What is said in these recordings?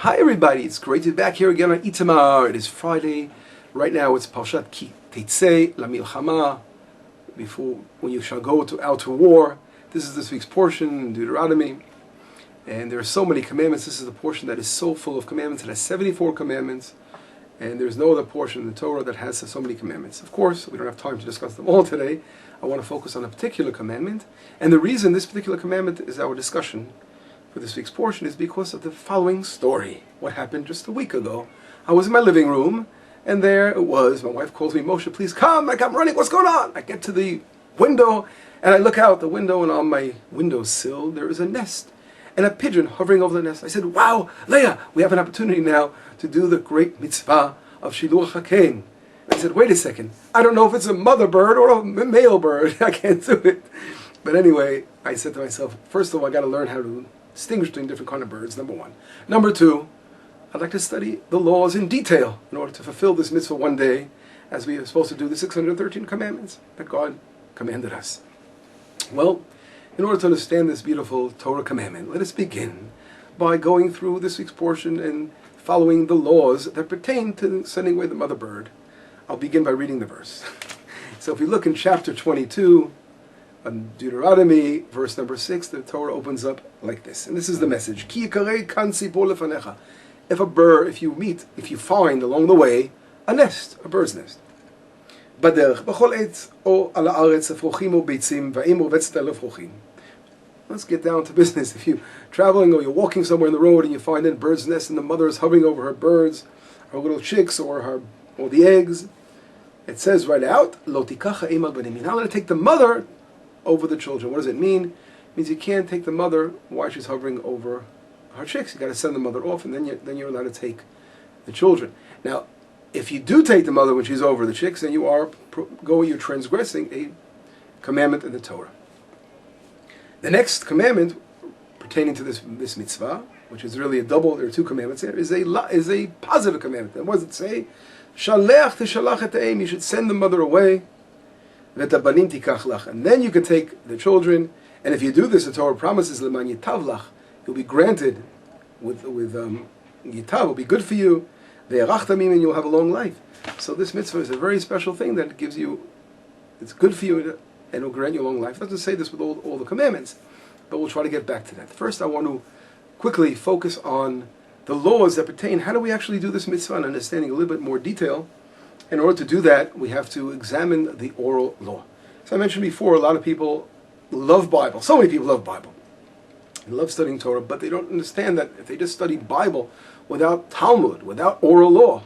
Hi everybody, it's great to be back here again on Itamar. It is Friday. Right now it's Parashat Ki Tetzeh Sending. Before, when you shall go out to war. This is this week's portion in Deuteronomy. And there are so many commandments. This is the portion that is so full of commandments. It has 74 commandments. And there's no other portion in the Torah that has so many commandments. Of course, we don't have time to discuss them all today. I want to focus on a particular commandment. And the reason this particular commandment is our discussion for this week's portion is because of the following story. What happened just a week ago. I was in my living room, and there it was. My wife calls me, Moshe, please come. I come running. What's going on? I get to the window, and I look out the window, and on my windowsill there is a nest, and a pigeon hovering over the nest. I said, wow, Leah, we have an opportunity now to do the great mitzvah of Shiluach HaKen. I said, wait a second. I don't know if it's a mother bird or a male bird. I can't do it. But anyway, I said to myself, first of all, I got to learn how to distinguish between different kind of birds, number one. Number two, I'd like to study the laws in detail in order to fulfill this mitzvah one day, as we are supposed to do the 613 commandments that God commanded us. Well, in order to understand this beautiful Torah commandment, let us begin by going through this week's portion and following the laws that pertain to sending away the mother bird. I'll begin by reading the verse. So if we look in chapter 22, on Deuteronomy, verse number 6, the Torah opens up like this. And this is the message. Ki yikarei kan tzipor lefanecha. If you find along the way a nest, a bird's nest. Baderech, b'chol etz, o ala haaretz, afrochim o beitzim, va'im rovetzet al afrochim. Let's get down to business. If you're traveling or you're walking somewhere in the road and you find a bird's nest and the mother is hovering over her birds, her little chicks or the eggs, it says right out, lo tikacha im al banim. You're not allowed to take the mother over the children. What does it mean? It means you can't take the mother while she's hovering over her chicks. You got to send the mother off, and then you're allowed to take the children. Now, if you do take the mother when she's over the chicks, then you're transgressing a commandment in the Torah. The next commandment pertaining to this mitzvah, which is really a double, there are two commandments here, is a positive commandment. And what does it say? Shalech tishalach et ha'em. You should send the mother away. And then you can take the children, and if you do this, the Torah promises leman yitav, you'll be granted with yitav, will be good for you. And you'll have a long life. So this mitzvah is a very special thing that gives you, it's good for you and will grant you a long life. It doesn't say this with all the commandments, but we'll try to get back to that. First, I want to quickly focus on the laws that pertain. How do we actually do this mitzvah and understanding a little bit more detail? In order to do that, we have to examine the oral law. So I mentioned before, a lot of people love Bible. So many people love Bible. They love studying Torah, but they don't understand that if they just study Bible without Talmud, without oral law,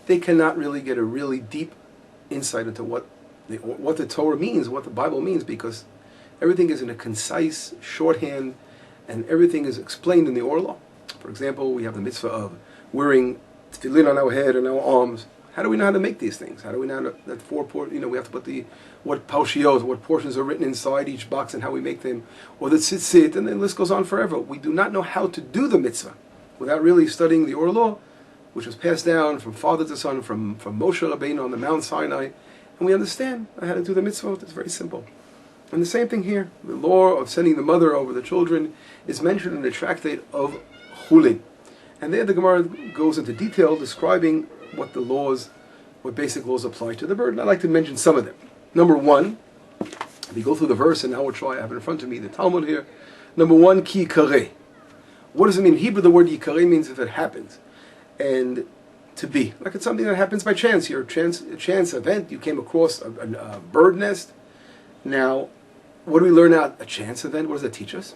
they cannot really get a really deep insight into what the Torah means, what the Bible means, because everything is in a concise shorthand, and everything is explained in the oral law. For example, we have the mitzvah of wearing tefillin on our head and our arms. How do we know how to make these things? How do we know that we have to put what parshiot, what portions are written inside each box and how we make them, or the tzitzit, and the list goes on forever. We do not know how to do the mitzvah without really studying the oral law, which was passed down from father to son, from Moshe Rabbeinu on the Mount Sinai, and we understand how to do the mitzvah. It's very simple. And the same thing here. The law of sending the mother over the children is mentioned in the tractate of Chulin. And there the Gemara goes into detail describing what basic laws apply to the bird. And I'd like to mention some of them. Number one, if you go through the verse, and now we'll try, I have it in front of me, the Talmud here. Number one, ki yikarei. What does it mean? In Hebrew, the word yikarei means if it happens. And to be. Like it's something that happens by chance here. A chance event, you came across a bird nest. Now, what do we learn out? A chance event, what does that teach us?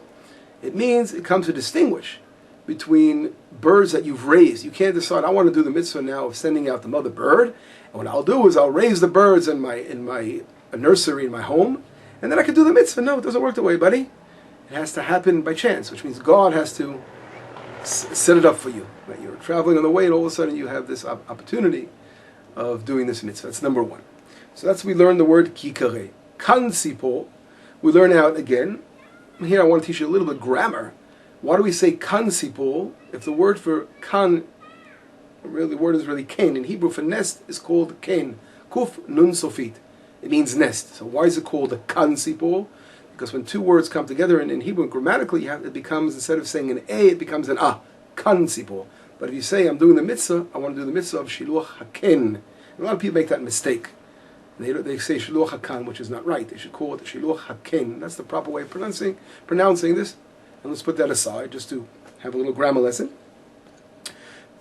It means it comes to distinguish between birds that you've raised. You can't decide, I want to do the mitzvah now of sending out the mother bird, and what I'll do is I'll raise the birds in my nursery in my home, and then I can do the mitzvah. No, it doesn't work that way, buddy. It has to happen by chance, which means God has to set it up for you. Right? You're traveling on the way, and all of a sudden you have this opportunity of doing this mitzvah. That's number one. So that's we learn the word ki yikarei. Kan tzipor, we learn out again. Here I want to teach you a little bit of grammar. Why do we say kan tzipor if the word for kan, really the word is really kain. In Hebrew for nest is called kain. Kuf nun sofit. It means nest. So why is it called a kan tzipor? Because when two words come together in Hebrew, grammatically, it becomes, instead of saying an a, it becomes an a. Kan tzipor. But if you say, I'm doing the mitzvah, I want to do the mitzvah of shiluach haken. A lot of people make that mistake. They say shiluach hakan, which is not right. They should call it shiluach haken. That's the proper way of pronouncing this. And let's put that aside, just to have a little grammar lesson.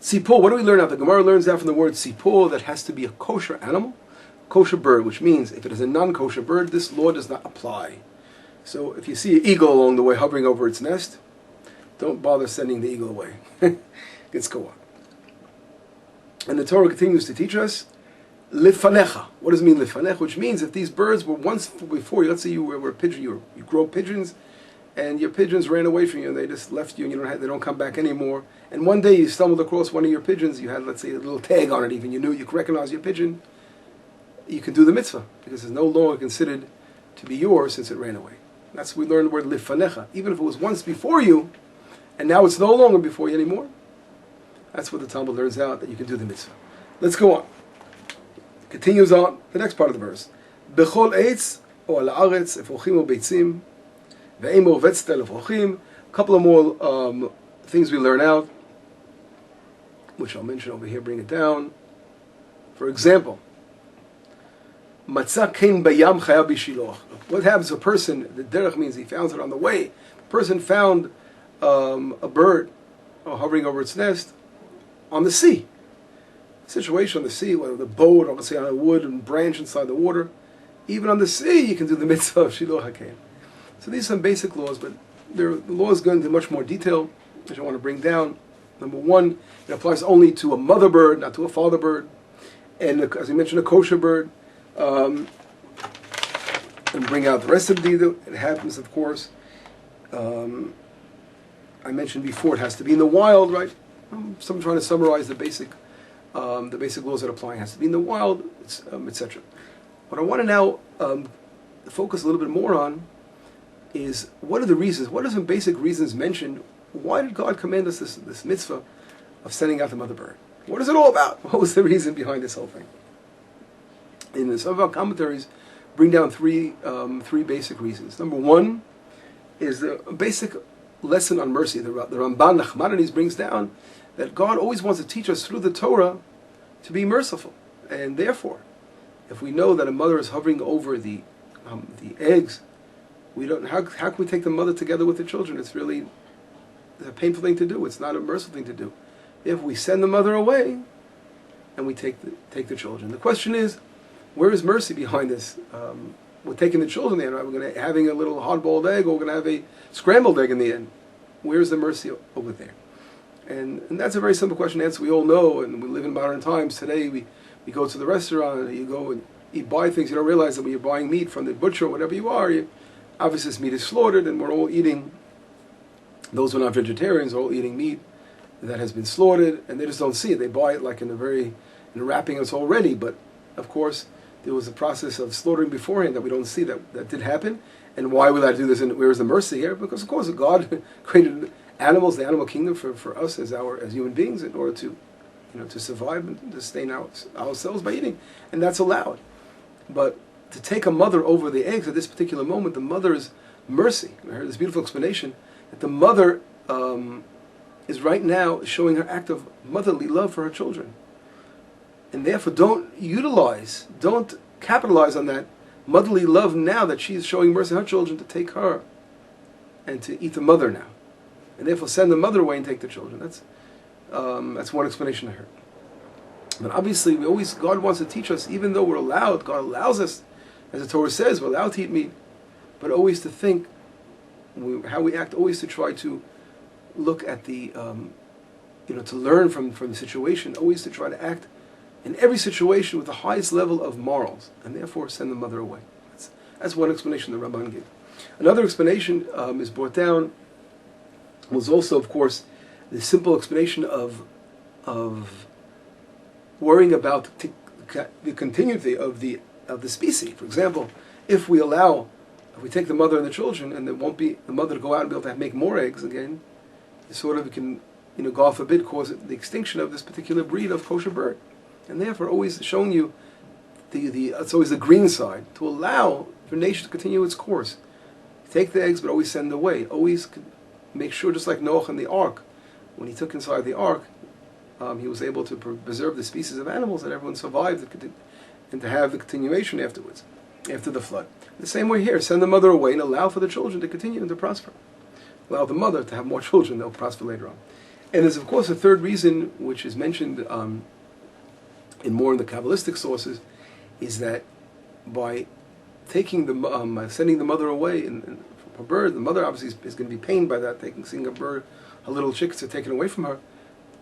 Tzipor, what do we learn out? The Gemara learns out from the word tzipor that has to be a kosher animal, kosher bird, which means if it is a non-kosher bird, this law does not apply. So if you see an eagle along the way hovering over its nest, don't bother sending the eagle away. Let's go on. And the Torah continues to teach us, lifanecha. What does it mean, lifanecha? Which means if these birds were once before you, let's say you were a pigeon, you grow pigeons, and your pigeons ran away from you, and they just left you, and they don't come back anymore. And one day you stumbled across one of your pigeons, you had, let's say, a little tag on it even, you could recognize your pigeon, you can do the mitzvah, because it's no longer considered to be yours since it ran away. That's we learned the word lifanecha. Even if it was once before you, and now it's no longer before you anymore, that's what the Talmud learns out, that you can do the mitzvah. Let's go on. Continues on, the next part of the verse. Bechol eitz o al haaretz efrochim o beitzim ve'emor vetztel efrochim. A couple of more things we learn out, which I'll mention over here, bring it down. For example, matzah ken bayam chayav b'shiloach. What happens to a person, the derech means he found it on the way. The person found a bird hovering over its nest on the sea. Situation on the sea, whether the boat or let's say on a wood and branch inside the water, even on the sea you can do the mitzvah of shiluach haken. So these are some basic laws, but the laws go into much more detail, which I want to bring down. Number one, it applies only to a mother bird, not to a father bird, and as I mentioned, a kosher bird. And bring out the rest of the. It happens, of course. I mentioned before, it has to be in the wild, right? I'm trying to summarize the basic laws that apply. It has to be in the wild, etc. What I want to now focus a little bit more on is what are the reasons? What are some basic reasons mentioned? Why did God command us this mitzvah of sending out the mother bird? What is it all about? What was the reason behind this whole thing? In some of our commentaries, bring down three basic reasons. Number one is the basic lesson on mercy. The Ramban Nachmanides brings down that God always wants to teach us through the Torah to be merciful, and therefore, if we know that a mother is hovering over the eggs, we don't. How can we take the mother together with the children? It's a painful thing to do. It's not a merciful thing to do. If we send the mother away, and we take the children, the question is, where is mercy behind this? We're taking the children there. Right? We're going to having a little hard-boiled egg, or we're going to have a scrambled egg in the end. Where's the mercy over there? And that's a very simple question to answer. We all know, and we live in modern times. Today, we go to the restaurant, and you go and buy things. You don't realize that when you're buying meat from the butcher or whatever you are, obviously this meat is slaughtered, and we're all eating. Those who are not vegetarians are all eating meat that has been slaughtered, and they just don't see it. They buy it like in a wrapping it's all ready, but of course there was a process of slaughtering beforehand that we don't see that did happen. And why would I do this? And where is the mercy here? Because of course God created animals, the animal kingdom, for us as human beings in order to survive and to sustain ourselves by eating, and that's allowed. But to take a mother over the eggs at this particular moment, the mother's mercy. I heard this beautiful explanation that the mother is right now showing her act of motherly love for her children. And therefore don't capitalize on that motherly love now that she's showing mercy on her children to take her and to eat the mother now. And therefore send the mother away and take the children. That's one explanation I heard. But obviously God wants to teach us, even though we're allowed, God allows us, as the Torah says, we're allowed to eat meat, but always to think how we act, always to try to look at to learn from the situation, always to try to act in every situation with the highest level of morals, and therefore send the mother away. That's one explanation the Ramban gave. Another explanation is brought down was also, of course, the simple explanation of worrying about the continuity of the species. For example, if we take the mother and the children, and there won't be the mother to go out and be able to make more eggs again, it can, God forbid, cause the extinction of this particular breed of kosher bird. And therefore, always showing you it's always the green side, to allow for nature to continue its course. Take the eggs, but always send away. Always make sure, just like Noah and the ark, when he took inside the ark, he was able to preserve the species of animals that everyone survived and to have the continuation afterwards, after the flood. The same way here, send the mother away and allow for the children to continue and to prosper. Allow the mother to have more children, they'll prosper later on. And there's of course a third reason, which is mentioned in more in the Kabbalistic sources, is that by taking sending the mother away and a bird, the mother obviously is going to be pained by that, seeing a bird, her little chicks are taken away from her.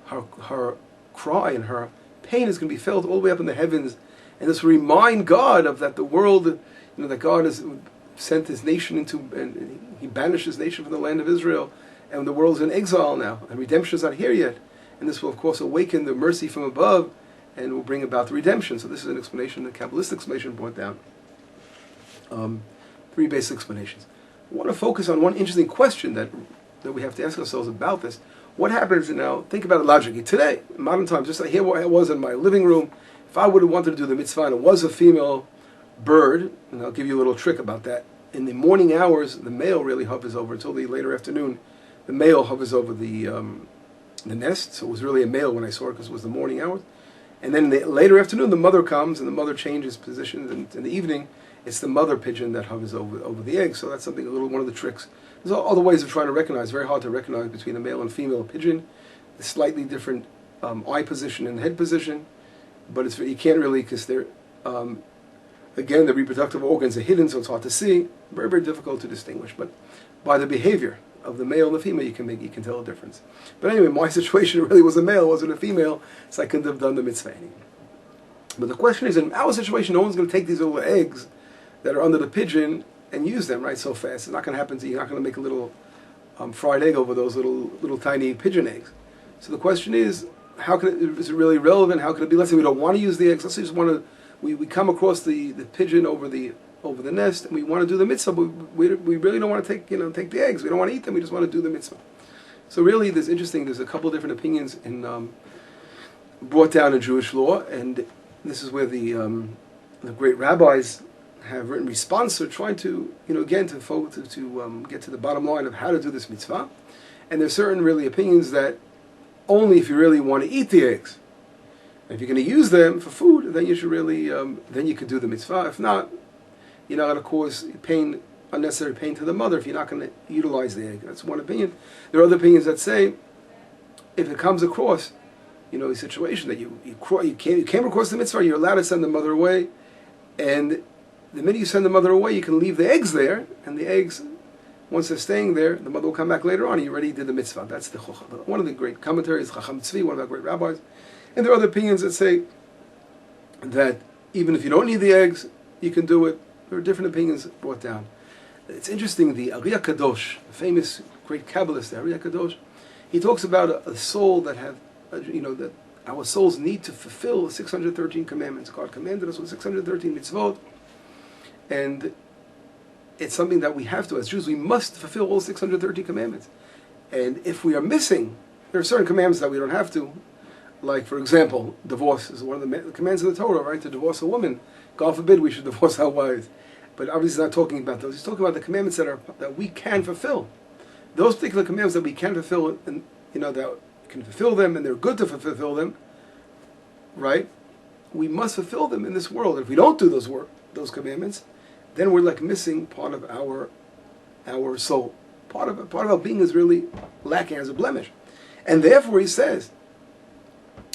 Her cry and her pain is going to be felt all the way up in the heavens, and this will remind God of that the world, that God has sent His nation into, and He banished His nation from the land of Israel, and the world is in exile now, and redemption is not here yet, and this will of course awaken the mercy from above, and will bring about the redemption. So this is an explanation, the Kabbalistic explanation brought down. Three basic explanations. I want to focus on one interesting question that we have to ask ourselves about this. What happens now? Think about it logically. Today, in modern times, just like here I was in my living room, if I would have wanted to do the mitzvah and it was a female bird, and I'll give you a little trick about that. In the morning hours, the male really hovers over until the later afternoon. The male hovers over the nest, so it was really a male when I saw it because it was the morning hours. And then in the later afternoon, the mother comes and the mother changes positions, and in the evening, it's the mother pigeon that hovers over the egg. So that's something one of the tricks. There's other ways of trying to recognize. Very hard to recognize between a male and female pigeon. A slightly different eye position and head position, but you can't really, because they're again, the reproductive organs are hidden, so it's hard to see. Very, very difficult to distinguish. But by the behavior of the male and the female, you can tell a difference. But anyway, my situation really was a male, wasn't a female, so I couldn't have done the mitzvah anymore. But the question is, in our situation, no one's going to take these little eggs that are under the pigeon and use them right so fast. It's not going to happen to you. You're not going to make a little fried egg over those little tiny pigeon eggs. So the question is, is it really relevant? How could it be? Let's say we don't want to use the eggs. Let's say we come across the pigeon over the nest, and we want to do the mitzvah, but we really don't want to take the eggs. We don't want to eat them. We just want to do the mitzvah. So really, there's a couple different opinions brought down in Jewish law, and this is where the great rabbis have written response to trying to again to get to the bottom line of how to do this mitzvah. And there's certain really opinions that only if you really want to eat the eggs, and if you're going to use them for food, then you should really then you could do the mitzvah. If not, you're not going to cause unnecessary pain to the mother if you're not going to utilize the egg. That's one opinion. There are other opinions that say if it comes across a situation that you came across the mitzvah, you're allowed to send the mother away, and the minute you send the mother away, you can leave the eggs there, and the eggs, once they're staying there, the mother will come back later on, and you already did the mitzvah. That's the chochmah. One of the great commentaries, Chacham Tzvi, one of our great rabbis. And there are other opinions that say that even if you don't need the eggs, you can do it. There are different opinions brought down. It's interesting, the Ari HaKadosh, the famous great Kabbalist, the Ari HaKadosh, he talks about a soul that that our souls need to fulfill the 613 commandments. God commanded us with 613 mitzvot, and it's something that we have to, as Jews, we must fulfill all 613 commandments. And if we are missing, there are certain commandments that we don't have to, like, for example, divorce is one of the commands of the Torah, right? To divorce a woman. God forbid we should divorce our wives. But obviously he's not talking about those. He's talking about the commandments that we can fulfill. Those particular commandments that we can fulfill, and that we can fulfill them, and they're good to fulfill them, right? We must fulfill them in this world. And if we don't do those commandments, then we're like missing part of our soul. Part of our being is really lacking, as a blemish. And therefore he says,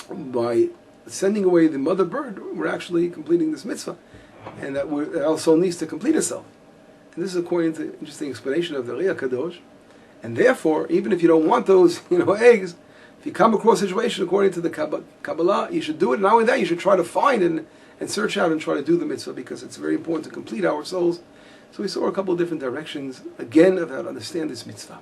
by sending away the mother bird, we're actually completing this mitzvah, and that our soul needs to complete itself. And this is according to the interesting explanation of the Ari HaKadosh. And therefore, even if you don't want those eggs, if you come across a situation according to the Kabbalah, you should do it. And not only that, you should try to find and search out and try to do the mitzvah, because it's very important to complete our souls. So we saw a couple of different directions, again, of how to understand this mitzvah.